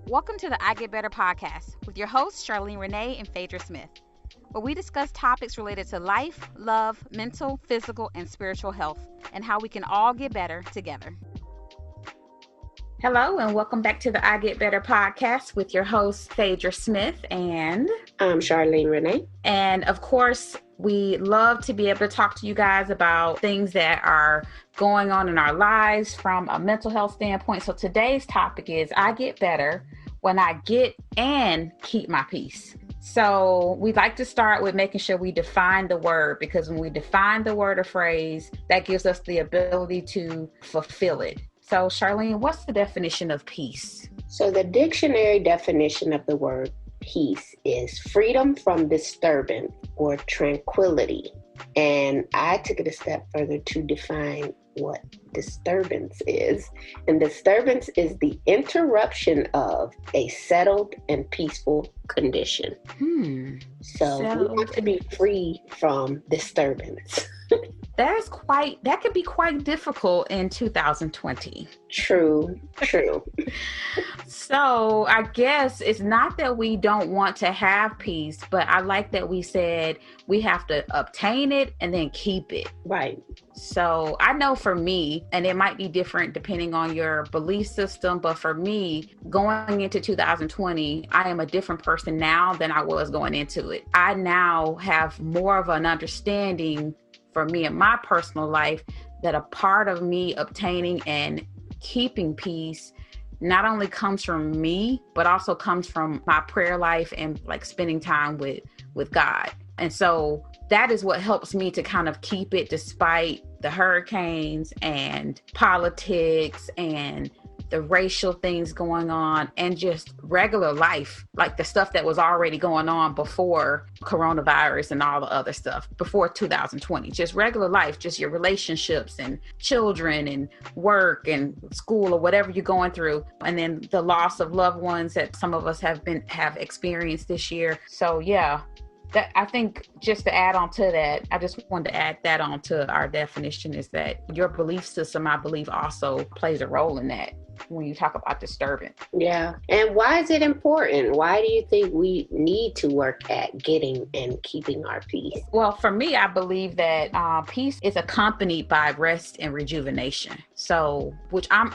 Welcome to the I Get Better podcast with your hosts, Charlene Renee and Phaedra Smith, where we discuss topics related to life, love, mental, physical, and spiritual health, and how we can all get better together. Hello, and welcome back to the I Get Better podcast with your hosts, Phaedra Smith and I'm Charlene Renee. And of course, we love to be able to talk to you guys about things that are going on in our lives from a mental health standpoint. So today's topic is I get better when I get and keep my peace. So we'd like to start with making sure we define the word, because when we define the word or phrase, that gives us the ability to fulfill it. So Charlene, what's the definition of peace? So the dictionary definition of the word peace is freedom from disturbance or tranquility. And I took it a step further to define what disturbance is. And disturbance is the interruption of a settled and peaceful condition. So we want to be free from disturbance. That could be quite difficult in 2020. True. So I guess it's not that we don't want to have peace, but I like that we said we have to obtain it and then keep it. Right. So I know for me, and it might be different depending on your belief system, but for me, going into 2020, I am a different person now than I was going into it. I now have more of an understanding for me in my personal life that a part of me obtaining and keeping peace not only comes from me, but also comes from my prayer life and like spending time with God. And so that is what helps me to kind of keep it despite the hurricanes and politics and the racial things going on and just regular life, like the stuff that was already going on before coronavirus and all the other stuff, before 2020, just regular life, just your relationships and children and work and school or whatever you're going through. And then the loss of loved ones that some of us have experienced this year. So yeah, that I think just to add on to that, I just wanted to add that on to our definition is that your belief system, I believe, also plays a role in that when you talk about disturbance. Yeah. And why is it important? Why do you think we need to work at getting and keeping our peace? Well, for me, I believe that peace is accompanied by rest and rejuvenation. So, which I'm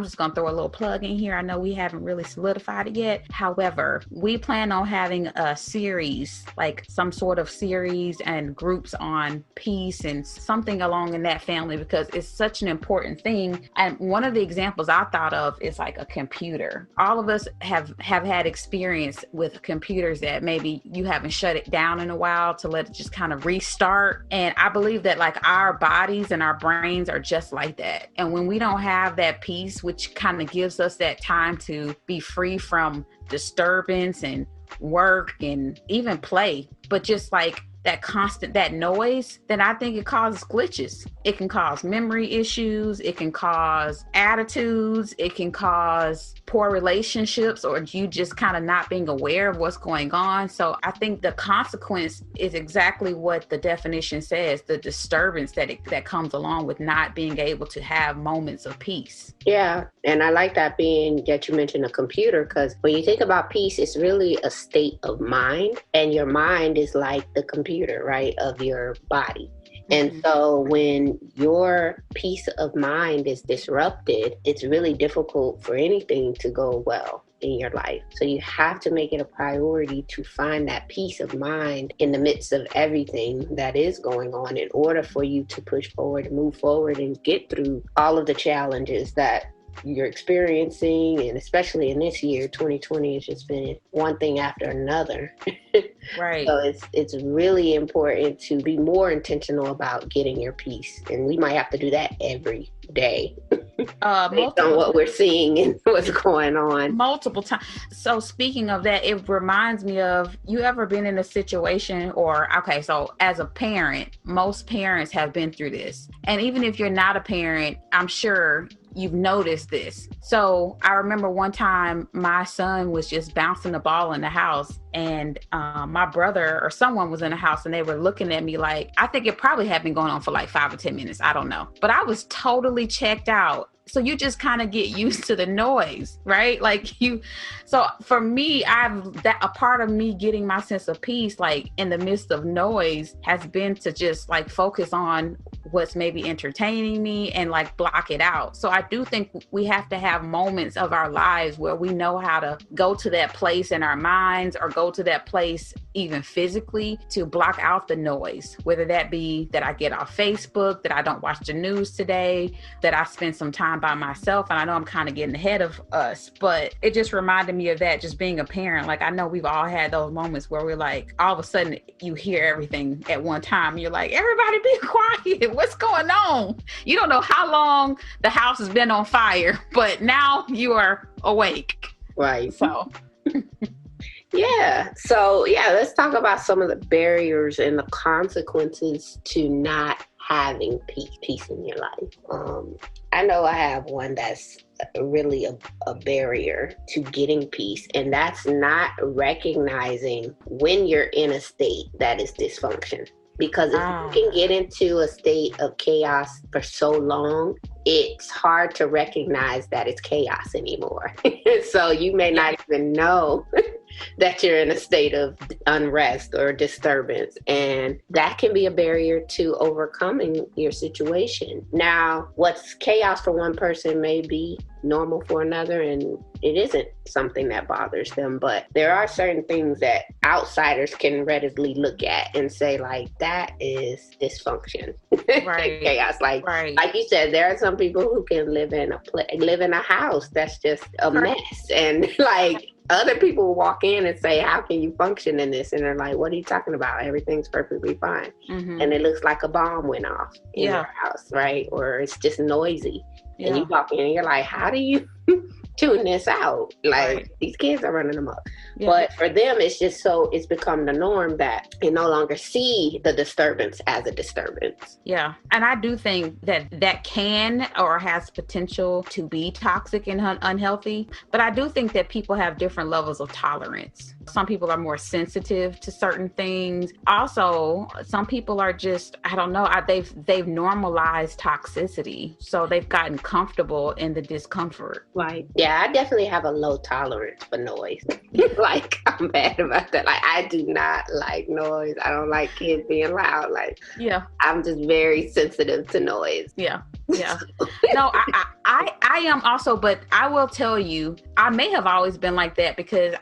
just going to throw a little plug in here. I know we haven't really solidified it yet. However, we plan on having a series, like some sort of series and groups on peace and something along in that family, because it's such an important thing. And one of the examples I thought of is like a computer. All of us have had experience with computers that maybe you haven't shut it down in a while to let it just kind of restart. And I believe that like our bodies and our brains are just like that. And when we don't have that peace, which kind of gives us that time to be free from disturbance and work and even play, but just like that noise, then I think it causes glitches. It can cause memory issues. It can cause attitudes. It can cause poor relationships, or you just kind of not being aware of what's going on. So I think the consequence is exactly what the definition says, the disturbance that comes along with not being able to have moments of peace. Yeah. And I like that you mentioned a computer, because when you think about peace, it's really a state of mind, and your mind is like the computer, right, of your body. And so when your peace of mind is disrupted, it's really difficult for anything to go well in your life. So you have to make it a priority to find that peace of mind in the midst of everything that is going on in order for you to push forward and move forward and get through all of the challenges that you're experiencing. And especially in this year, 2020 has just been one thing after another. Right. So it's really important to be more intentional about getting your peace. And we might have to do that every day. Based on what we're seeing and what's going on. Multiple times. So speaking of that, it reminds me of, you ever been in a situation so as a parent, most parents have been through this. And even if you're not a parent, I'm sure you've noticed this. So I remember one time my son was just bouncing the ball in the house and my brother or someone was in the house and they were looking at me like, I think it probably had been going on for like 5 or 10 minutes. I don't know. But I was totally checked out. So you just kind of get used to the noise, right? So for me, a part of me getting my sense of peace, like in the midst of noise, has been to just like focus on what's maybe entertaining me and like block it out. So I do think we have to have moments of our lives where we know how to go to that place in our minds or go to that place even physically to block out the noise, whether that be that I get off Facebook, that I don't watch the news today, that I spend some time by myself. And I know I'm kind of getting ahead of us, but it just reminded me of that, just being a parent. Like I know we've all had those moments where we're like, all of a sudden you hear everything at one time. And you're like, everybody be quiet. What's going on? You don't know how long the house has been on fire, but now you are awake. Right. So yeah. So yeah, let's talk about some of the barriers and the consequences to not having peace in your life. I know I have one that's really a barrier to getting peace, and that's not recognizing when you're in a state that is dysfunction. Because if you can get into a state of chaos for so long, it's hard to recognize that it's chaos anymore. So you may not even know that you're in a state of unrest or disturbance. And that can be a barrier to overcoming your situation. Now, what's chaos for one person may be normal for another, and it isn't something that bothers them. But there are certain things that outsiders can readily look at and say, like, that is dysfunction. Right. Chaos. Like you said, there are some people who can live in a house that's just a mess. And like, other people walk in and say, how can you function in this? And they're like, what are you talking about? Everything's perfectly fine. Mm-hmm. And it looks like a bomb went off in your house, right? Or it's just noisy. Yeah. And you walk in and you're like, how do you tune this out? Like, these kids are running them up. Yeah. But for them, it's become the norm that they no longer see the disturbance as a disturbance. Yeah. And I do think that can or has potential to be toxic and unhealthy. But I do think that people have different levels of tolerance. Some people are more sensitive to certain things. Also, some people are just, I don't know, they've normalized toxicity. So they've gotten comfortable in the discomfort. Right. Yeah, I definitely have a low tolerance for noise. Like, I'm bad about that. Like, I do not like noise. I don't like kids being loud. Like, I'm just very sensitive to noise. Yeah. Yeah. No, I am also, but I will tell you, I may have always been like that because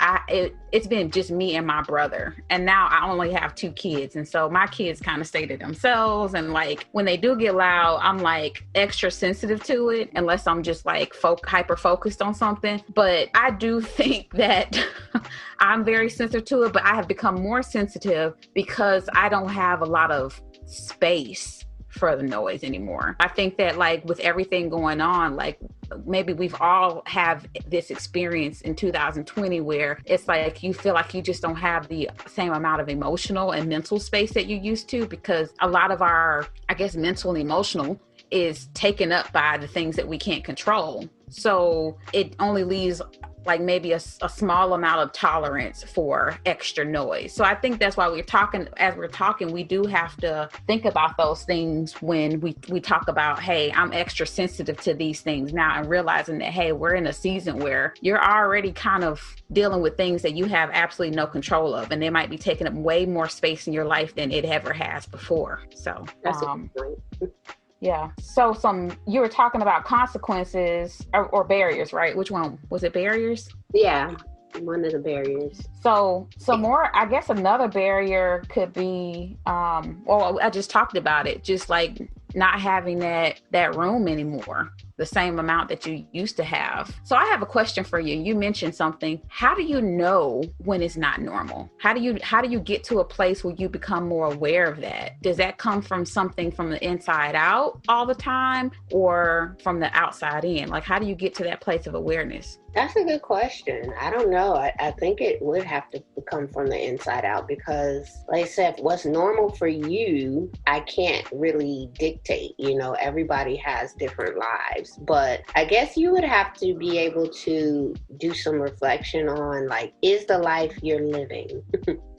it's been just me and my brother. And now I only have 2 kids. And so my kids kind of stay to themselves. And like, when they do get loud, I'm like extra sensitive to it, unless I'm just like hyper focused on something. But I do think that I'm very sensitive to it, but I have become more sensitive because I don't have a lot of space for the noise anymore. I think that like with everything going on, like maybe we've all have this experience in 2020 where it's like you feel like you just don't have the same amount of emotional and mental space that you used to, because a lot of our, I guess, mental and emotional is taken up by the things that we can't control. So it only leaves like maybe a small amount of tolerance for extra noise. So I think that's why as we're talking, we do have to think about those things when we talk about, hey, I'm extra sensitive to these things now, and realizing that, hey, we're in a season where you're already kind of dealing with things that you have absolutely no control of, and they might be taking up way more space in your life than it ever has before. So that's a good point. Yeah. So you were talking about consequences or barriers, right? Which one? Was it barriers? Yeah, one of the barriers. So more, I guess another barrier could be, well, I just talked about it, just like not having that room anymore, the same amount that you used to have. So I have a question for you. You mentioned something. How do you know when it's not normal? How do you get to a place where you become more aware of that? Does that come from something from the inside out all the time, or from the outside in? Like, how do you get to that place of awareness? That's a good question. I don't know. I think it would have to come from the inside out because, like I said, what's normal for you, I can't really dictate. You know, everybody has different lives. But I guess you would have to be able to do some reflection on, like, is the life you're living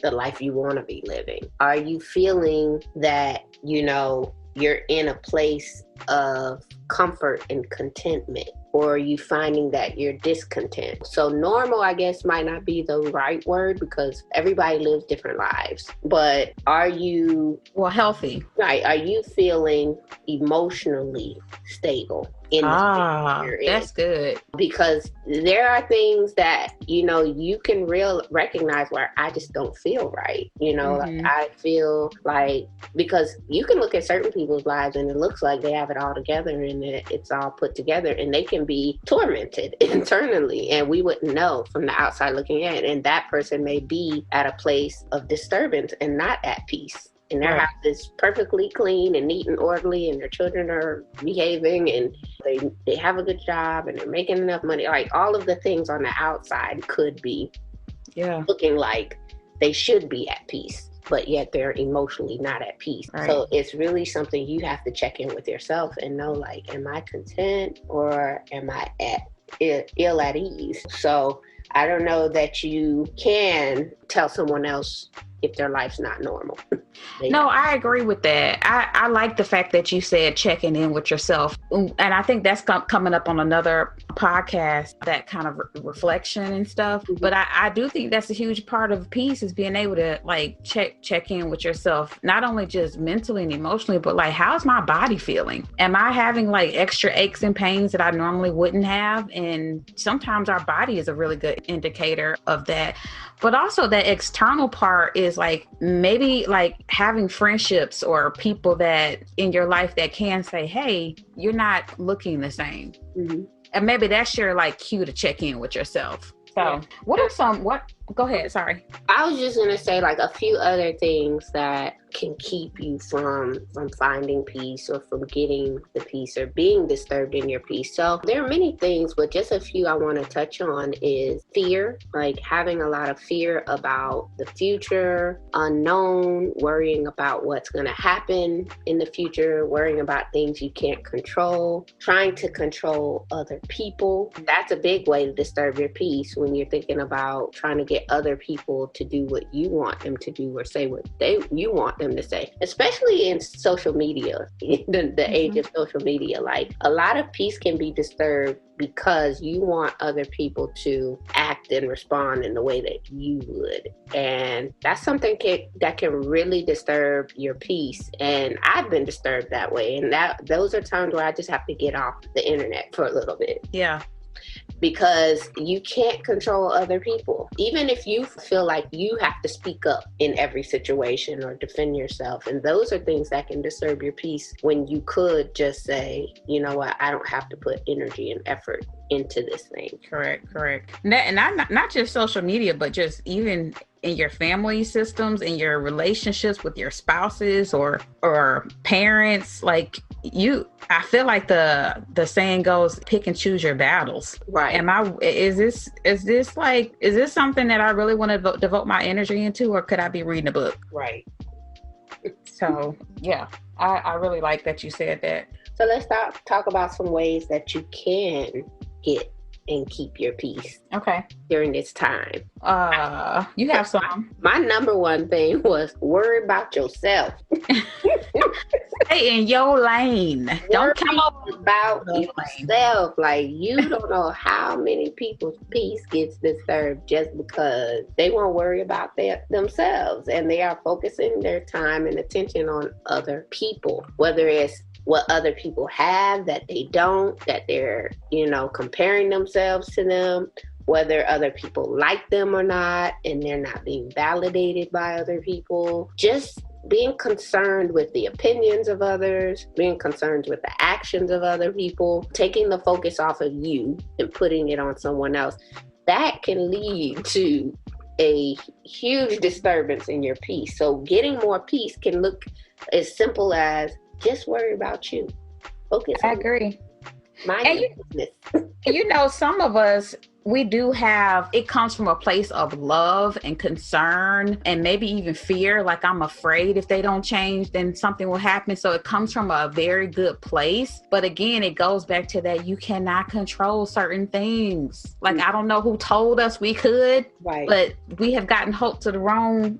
the life you want to be living? Are you feeling that, you know, you're in a place of comfort and contentment? Or are you finding that you're discontent? So normal, I guess, might not be the right word because everybody lives different lives. But are you... Well, healthy. Right. Are you feeling emotionally stable? That's good. Because there are things that, you know, you can recognize where I just don't feel right. You know, like I feel like, because you can look at certain people's lives and it looks like they have it all together and it's all put together, and they can be tormented internally and we wouldn't know from the outside looking in. And that person may be at a place of disturbance and not at peace. And their house is perfectly clean and neat and orderly, and their children are behaving, and they have a good job, and they're making enough money. Like, all of the things on the outside could be looking like they should be at peace, but yet they're emotionally not at peace. Right. So it's really something you have to check in with yourself and know, like, am I content or am I ill at ease? So I don't know that you can tell someone else if their life's not normal. No, I agree with that. I like the fact that you said checking in with yourself. And I think that's coming up on another podcast, that kind of reflection and stuff. Mm-hmm. But I do think that's a huge part of peace, is being able to, like, check in with yourself, not only just mentally and emotionally, but like, how's my body feeling? Am I having like extra aches and pains that I normally wouldn't have? And sometimes our body is a really good indicator of that. But also that external part is like, maybe like having friendships or people that in your life that can say, hey, you're not looking the same. Mm-hmm. And maybe that's your like cue to check in with yourself. So go ahead. Sorry. I was just going to say, like, a few other things that can keep you from finding peace or from getting the peace or being disturbed in your peace. So there are many things, but just a few I want to touch on is fear, like having a lot of fear about the future, unknown, worrying about what's going to happen in the future, worrying about things you can't control, trying to control other people. That's a big way to disturb your peace, when you're thinking about trying to get other people to do what you want them to do or say what you want them to say, especially in social media, the age of social media. Like, a lot of peace can be disturbed because you want other people to act and respond in the way that you would. And that's something that can really disturb your peace. And I've been disturbed that way. And those are times where I just have to get off the internet for a little bit. Yeah. Because you can't control other people. Even if you feel like you have to speak up in every situation or defend yourself. And those are things that can disturb your peace, when you could just say, you know what, I don't have to put energy and effort into this thing. Correct. And not just social media, but just even in your family systems, in your relationships with your spouses or parents. Like, I feel like the saying goes, pick and choose your battles. Right. Is this something that I really want to devote my energy into, or could I be reading a book? Right. So yeah, I really like that you said that. So let's talk about some ways that you can get and keep your peace. Okay. During this time. You have some. My number one thing was worry about yourself. Stay in your lane. Don't come about yourself. Like, you don't know how many people's peace gets disturbed just because they won't worry about themselves, and they are focusing their time and attention on other people, whether it's what other people have that they don't, that they're, comparing themselves to them, whether other people like them or not, and they're not being validated by other people. Just being concerned with the opinions of others, being concerned with the actions of other people, taking the focus off of you and putting it on someone else, that can lead to a huge disturbance in your peace. So getting more peace can look as simple as just worry about you. Focus. I agree. Mind your business. Some of us, we do have, it comes from a place of love and concern and maybe even fear. Like, I'm afraid if they don't change, then something will happen. So it comes from a very good place. But again, it goes back to that you cannot control certain things. Like, I don't know who told us we could, right, but we have gotten hooked to the wrong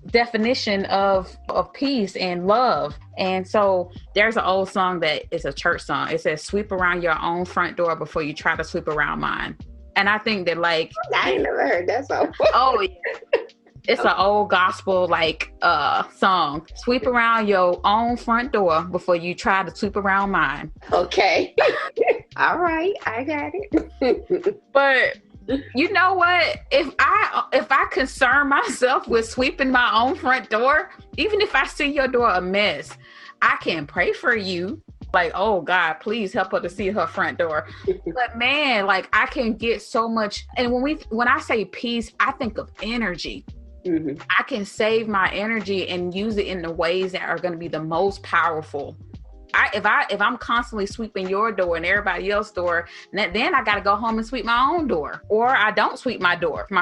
definition of peace and love. And so there's an old song that is a church song. It says, sweep around your own front door before you try to sweep around mine. And I think that, like, I ain't never heard that song. Oh yeah. It's an old gospel song. Sweep around your own front door before you try to sweep around mine. Okay. All right, I got it. But you know what? If I concern myself with sweeping my own front door, even if I see your door a mess, I can pray for you. Like, oh God, please help her to see her front door. But man, like, I can get so much. And when I say peace, I think of energy. Mm-hmm. I can save my energy and use it in the ways that are going to be the most powerful. If I'm constantly sweeping your door and everybody else's door, then I got to go home and sweep my own door, or I don't sweep my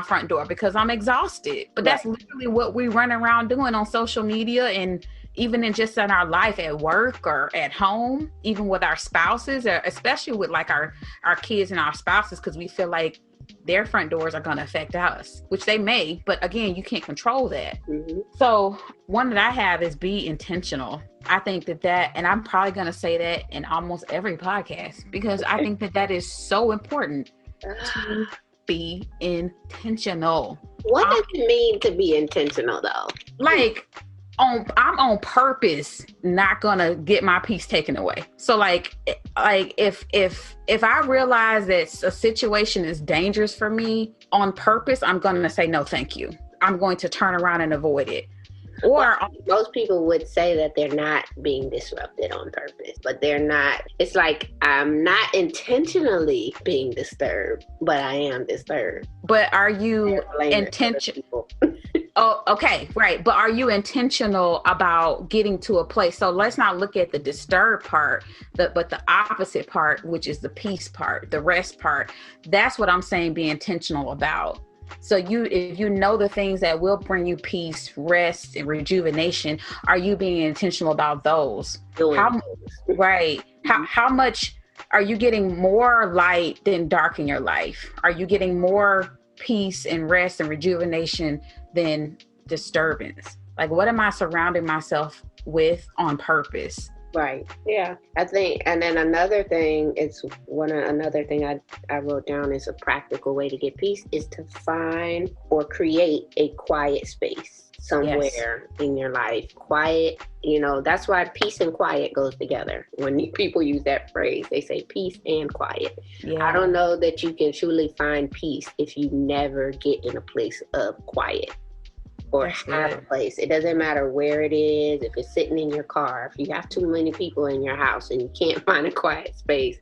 front door because I'm exhausted. But that's literally what we run around doing on social media, and even in our life at work or at home, even with our spouses, or especially with like our kids and our spouses, because we feel like their front doors are going to affect us, which they may, but again, you can't control that. Mm-hmm. So one that I have is be intentional. I think that, and I'm probably going to say that in almost every podcast, because I think that is so important to be intentional. What does it mean to be intentional though? Like, I'm on purpose not gonna get my peace taken away. So like if I realize that a situation is dangerous for me, on purpose, I'm gonna say no, thank you. I'm going to turn around and avoid it. Or most people would say that they're not being disrupted on purpose, but they're not. It's like, I'm not intentionally being disturbed, but I am disturbed. But are you intentional? Oh, okay, right. But are you intentional about getting to a place? So let's not look at the disturbed part, but the opposite part, which is the peace part, the rest part. That's what I'm saying, be intentional about. So if you know the things that will bring you peace, rest, and rejuvenation, are you being intentional about those? How much are you getting more light than dark in your life? Are you getting more peace and rest and rejuvenation than disturbance? Like, what am I surrounding myself with on purpose? Right. Yeah. I think, and then another thing I wrote down is a practical way to get peace is to find or create a quiet space somewhere in your life. Quiet, that's why peace and quiet goes together. When people use that phrase, they say peace and quiet. Yeah. I don't know that you can truly find peace if you never get in a place of quiet. Or have a place. It doesn't matter where it is. If it's sitting in your car, if you have too many people in your house and you can't find a quiet space,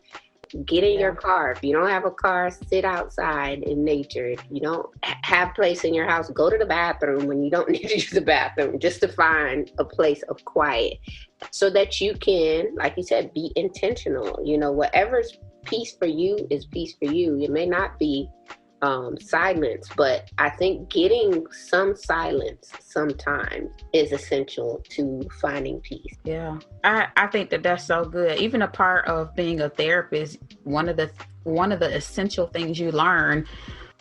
get in your car. If you don't have a car, sit outside in nature. If you don't have a place in your house, go to the bathroom when you don't need to use the bathroom, just to find a place of quiet so that you can, like you said, be intentional. Whatever's peace for you is peace for you. It may not be silence, but I think getting some silence sometimes is essential to finding peace. Yeah, I think that's so good. Even a part of being a therapist, one of the essential things you learn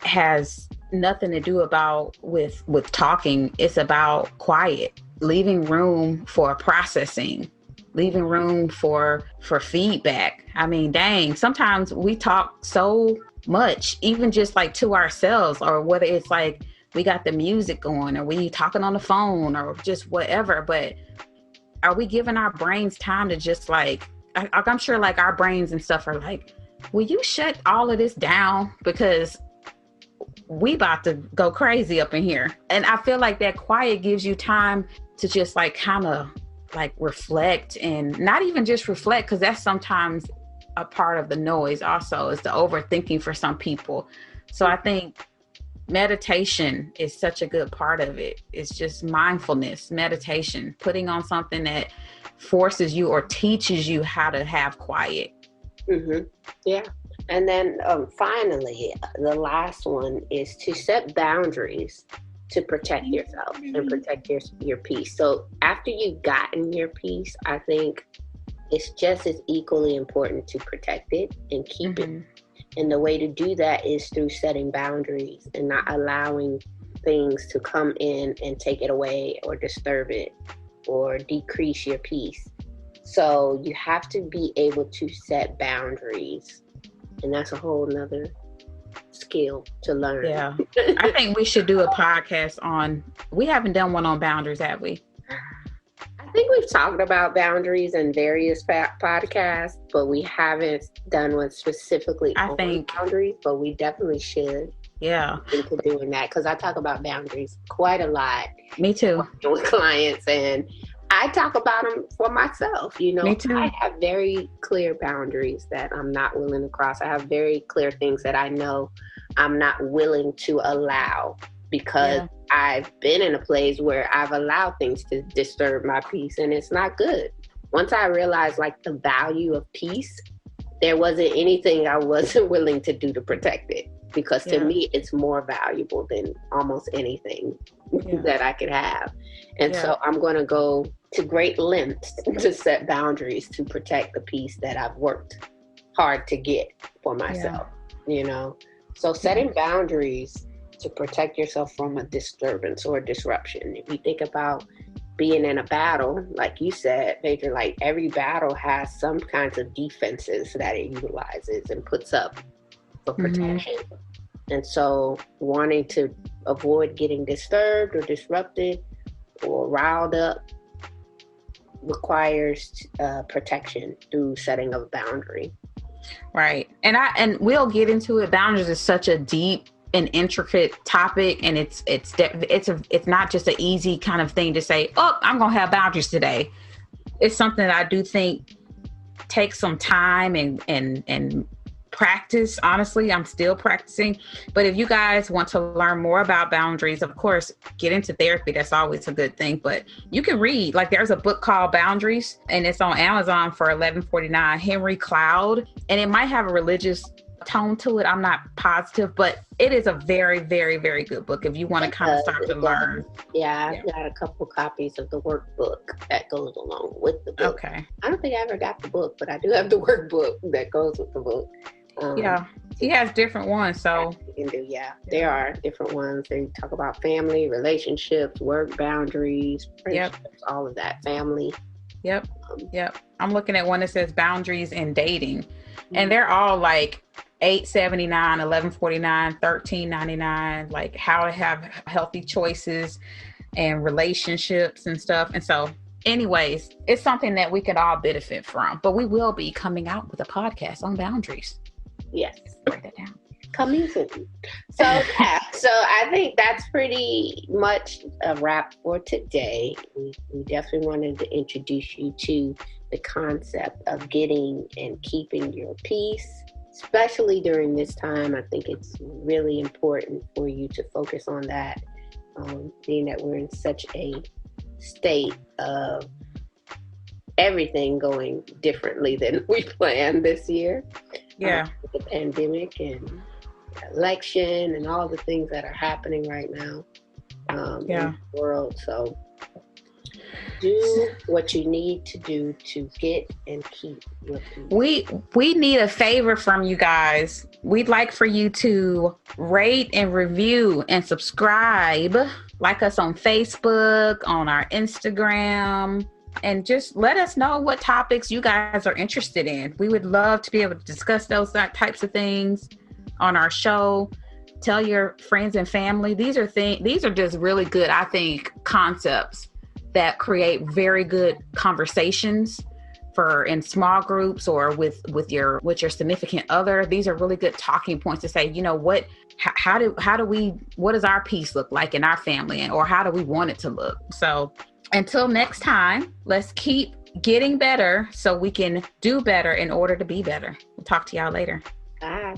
has nothing to do with talking. It's about quiet, leaving room for processing, leaving room for feedback. I mean, dang, sometimes we talk so much, even just like to ourselves, or whether it's like we got the music going or we talking on the phone or just whatever, but are we giving our brains time to just like, I'm sure like our brains and stuff are like, will you shut all of this down, because we about to go crazy up in here. And I feel like that quiet gives you time to just like kind of like reflect, and not even just reflect, because that's sometimes a part of the noise also, is the overthinking for some people. So I think meditation is such a good part of it. It's just mindfulness, meditation, putting on something that forces you or teaches you how to have quiet. Mm-hmm. Yeah. And then finally, the last one is to set boundaries to protect yourself and protect your peace. So after you've gotten your peace, I think it's just as equally important to protect it and keep it. And the way to do that is through setting boundaries and not allowing things to come in and take it away or disturb it or decrease your peace. So you have to be able to set boundaries. And that's a whole nother skill to learn. Yeah. I think we should do a podcast on, we haven't done one on boundaries, have we? I think we've talked about boundaries in various podcasts, but we haven't done one specifically on boundaries, but we definitely should. Yeah. Into doing that, because I talk about boundaries quite a lot. Me too. With clients, and I talk about them for myself. You know, Me too. I have very clear boundaries that I'm not willing to cross. I have very clear things that I know I'm not willing to allow, because I've been in a place where I've allowed things to disturb my peace, and it's not good. Once I realized like the value of peace, there wasn't anything I wasn't willing to do to protect it, because to me, it's more valuable than almost anything that I could have. And so I'm going to go to great lengths to set boundaries to protect the peace that I've worked hard to get for myself, you know? So setting boundaries to protect yourself from a disturbance or a disruption. If you think about being in a battle, like you said, Major, like every battle has some kinds of defenses that it utilizes and puts up for protection. And so wanting to avoid getting disturbed or disrupted or riled up requires protection through setting of a boundary. Right. And we'll get into it. Boundaries is such a deep and intricate topic, and it's not just an easy kind of thing to say, oh, I'm gonna have boundaries today. It's something that I do think takes some time and practice. Honestly, I'm still practicing. But if you guys want to learn more about boundaries, of course, get into therapy. That's always a good thing. But you can read, like there's a book called Boundaries, and it's on Amazon for $11.49, Henry Cloud. And it might have a religious tone to it. I'm not positive, but it is a very, very, very good book if you want to kind of start to learn. Yeah, I've got a couple copies of the workbook that goes along with the book. Okay. I don't think I ever got the book, but I do have the workbook that goes with the book. He has different ones. So you can do, there are different ones. They talk about family, relationships, work boundaries, friendships, all of that, family. Yep. I'm looking at one that says boundaries in dating, and they're all like $8.79, $11.49, $13.99, like how to have healthy choices and relationships and stuff. And so anyways, it's something that we could all benefit from, but we will be coming out with a podcast on boundaries. Yes. Write that down. Coming soon. So I think that's pretty much a wrap for today. We definitely wanted to introduce you to the concept of getting and keeping your peace, especially during this time. I think it's really important for you to focus on that, being that we're in such a state of everything going differently than we planned this year. With the pandemic and election and all the things that are happening right now in the world. So do what you need to do to get and keep your peace. We need a favor from you guys. We'd like for you to rate and review and subscribe, like us on Facebook, on our Instagram, and just let us know what topics you guys are interested in. We would love to be able to discuss those types of things on our show. Tell your friends and family. These are just really good, I think, concepts that create very good conversations in small groups or with your significant other. These are really good talking points to say, you know, what does our peace look like in our family, or how do we want it to look? So until next time, let's keep getting better so we can do better in order to be better. We'll talk to y'all later. Bye.